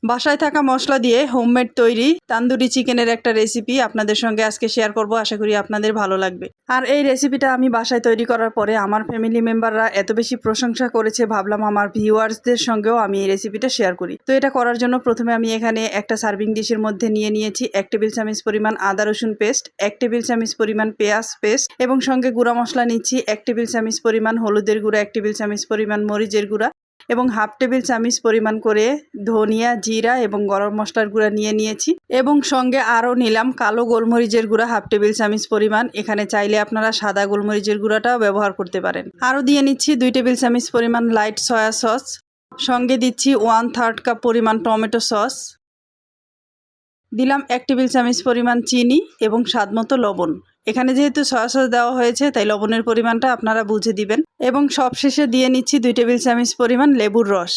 বাসায় থাকা মশলা দিয়ে হোমমেড তৈরি তান্দুরি চিকেনের একটা রেসিপি আপনাদের সঙ্গে আজকে শেয়ার করব। আশা করি আপনাদের ভালো লাগবে। আর এই রেসিপিটা আমি বাসায় তৈরি করার পরে আমার ফ্যামিলি মেম্বাররা এত বেশি প্রশংসা করেছে, ভাবলাম আমার ভিউয়ার্সদের সঙ্গেও আমি এই রেসিপিটা শেয়ার করি। তো এটা করার জন্য প্রথমে আমি এখানে একটা সার্ভিং ডিশের মধ্যে নিয়ে নিয়েছি 1 টেবিল চামচ পরিমাণ আদা রসুন পেস্ট, 1 টেবিল চামচ পরিমাণ পেঁয়াজ পেস্ট এবং সঙ্গে গুঁড়া মশলা নিচ্ছি 1 টেবিল চামচ পরিমাণ হলুদের গুঁড়া, 1 টেবিল চামচ পরিমাণ মরিচের গুঁড়া এবং হাফ টেবিল চামচ পরিমাণ করে ধনিয়া, জিরা এবং গরম মশলার গুঁড়া নিয়ে নিয়েছি এবং সঙ্গে আরও নিলাম কালো গোলমরিচের গুঁড়া হাফ টেবিল চামচ পরিমাণ। এখানে চাইলে আপনারা সাদা গোলমরিচের গুঁড়াটাও ব্যবহার করতে পারেন। আরও দিয়ে নিচ্ছি 2 টেবিল চামচ পরিমাণ লাইট সয়া সস, সঙ্গে দিচ্ছি 1/3 কাপ পরিমাণ টমেটো সস, দিলাম 1 টেবিল চামচ পরিমাণ চিনি এবং স্বাদমতো লবণ। এখানে যেহেতু সয়া সস দেওয়া হয়েছে তাই লবণের পরিমাণটা আপনারা বুঝে দিবেন এবং সবশেষে দিয়ে নিচ্ছি 2 টেবিল চামচ পরিমাণ লেবুর রস।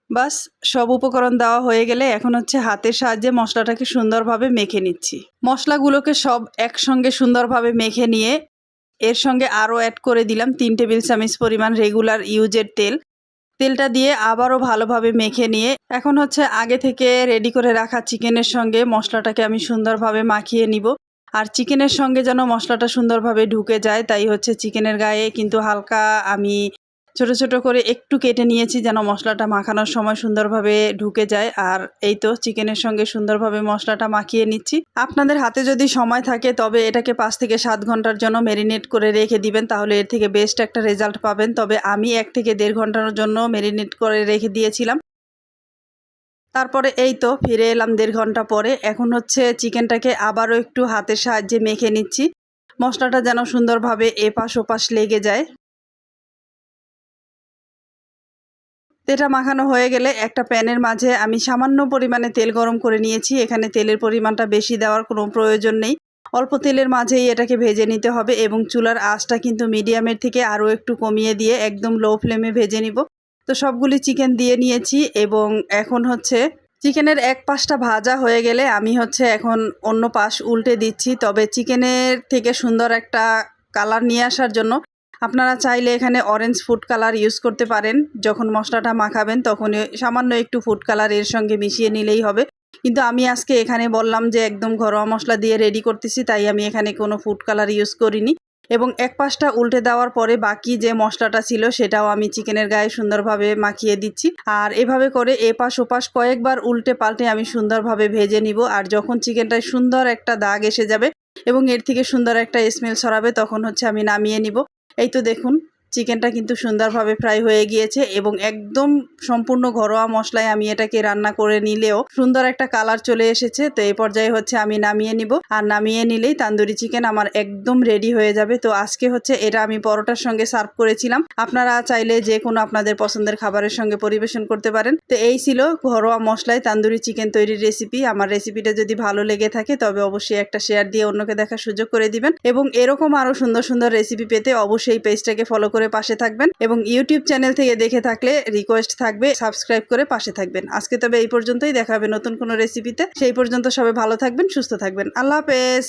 বাস সব উপকরণ দেওয়া হয়ে গেলে এখন হচ্ছে হাতের সাহায্যে মশলাটাকে সুন্দরভাবে মেখে নিচ্ছি। মশলাগুলোকে সব একসঙ্গে সুন্দরভাবে মেখে নিয়ে এর সঙ্গে আরও অ্যাড করে দিলাম 3 টেবিল চামচ পরিমাণ রেগুলার ইউজের তেল। তেলটা দিয়ে আবারও ভালোভাবে মেখে নিয়ে এখন হচ্ছে আগে থেকে রেডি করে রাখা চিকেনের সঙ্গে মশলাটাকে আমি সুন্দরভাবে মাখিয়ে নিব। আর চিকেনের সঙ্গে যেন মশলাটা সুন্দরভাবে ঢুকে যায় তাই হচ্ছে চিকেনের গায়ে কিন্তু হালকা আমি ছোট ছোট করে একটু কেটে নিয়েছি যেন মশলাটা মাখানোর সময় সুন্দরভাবে ঢুকে যায়। আর এই তো চিকেনের সঙ্গে সুন্দরভাবে মশলাটা মাখিয়ে নিচ্ছি। আপনাদের হাতে যদি সময় থাকে তবে এটাকে 5 থেকে 7 ঘন্টার জন্য ম্যারিনেট করে রেখে দিবেন, তাহলে এর থেকে বেস্ট একটা রেজাল্ট পাবেন। তবে আমি 1 থেকে 1.5 ঘন্টার জন্য ম্যারিনেট করে রেখে দিয়েছিলাম। তারপরে এই তো ফিরে এলাম 1.5 ঘন্টা পরে। এখন হচ্ছে চিকেনটাকে আবারও একটু হাতের সাহায্যে মেখে নিচ্ছি, মশলাটা যেন সুন্দরভাবে এপাশ ওপাশ লেগে যায়। এটা মাখানো হয়ে গেলে একটা প্যানের মাঝে আমি সামান্য পরিমাণে তেল গরম করে নিয়েছি। এখানে তেলের পরিমাণটা বেশি দেওয়ার কোনো প্রয়োজন নেই, অল্প তেলের মাঝেই এটাকে ভেজে নিতে হবে এবং চুলার আঁচটা কিন্তু মিডিয়ামের থেকে আরও একটু কমিয়ে দিয়ে একদম লো ফ্লেমে ভেজে নিব। তো সবগুলি চিকেন দিয়ে নিয়েছি এবং এখন হচ্ছে চিকেনের এক পাশটা ভাজা হয়ে গেলে আমি হচ্ছে এখন অন্য পাশ উল্টে দিচ্ছি। তবে চিকেনের থেকে সুন্দর একটা কালার নিয়ে আসার জন্য আপনারা চাইলে এখানে অরেঞ্জ ফুড কালার ইউজ করতে পারেন। যখন মশলাটা মাখাবেন তখন সামান্য একটু ফুড কালার এর সঙ্গে মিশিয়ে নিলেই হবে। কিন্তু আমি আজকে এখানে বললাম যে একদম ঘরোয়া মশলা দিয়ে রেডি করতেছি, তাই আমি এখানে কোনো ফুড কালার ইউজ করিনি। এবং এক পাশটা উল্টে দেওয়ার পরে বাকি যে মশলাটা ছিল সেটাও আমি চিকেনের গায়ে সুন্দরভাবে মাখিয়ে দিচ্ছি। আর এভাবে করে এপাশ ওপাশ কয়েকবার উল্টে পাল্টে আমি সুন্দরভাবে ভেজে নিব। আর যখন চিকেনটায় সুন্দর একটা দাগ এসে যাবে এবং এর থেকে সুন্দর একটা স্মেল ছড়াবে তখন হচ্ছে আমি নামিয়ে নিব। এই তো দেখুন চিকেনটা কিন্তু সুন্দরভাবে ফ্রাই হয়ে গিয়েছে এবং একদম সম্পূর্ণ ঘরোয়া মশলায় আমি এটাকে রান্না করে নিলেও সুন্দর একটা কালার চলে এসেছে। তো এই পর্যায়ে হচ্ছে আমি নামিয়ে নিব। আর নামিয়ে নিলেই তান্দুরি চিকেন আমার একদম রেডি হয়ে যাবে। তো আজকে হচ্ছে এটা আমি পরোটার সঙ্গে সার্ভ করেছিলাম। আপনারা চাইলে যে কোনো আপনাদের পছন্দের খাবারের সঙ্গে পরিবেশন করতে পারেন। তো এই ছিল ঘরোয়া মশলায় তান্দুরি চিকেন তৈরির রেসিপি। আমার রেসিপিটা যদি ভালো লেগে থাকে তবে অবশ্যই একটা শেয়ার দিয়ে অন্যকে দেখার সুযোগ করে দিবেন এবং এরকম আরও সুন্দর সুন্দর রেসিপি পেতে অবশ্যই পেজটাকে ফলো করে পাশে থাকবেন এবং ইউটিউব চ্যানেল থেকে দেখে থাকলে রিকোয়েস্ট থাকবে সাবস্ক্রাইব করে পাশে থাকবেন। আজকে তবে এই পর্যন্তই, দেখা হবে নতুন কোনো রেসিপিতে। সেই পর্যন্ত সবাই ভালো থাকবেন, সুস্থ থাকবেন। আল্লাহ হাফেজ।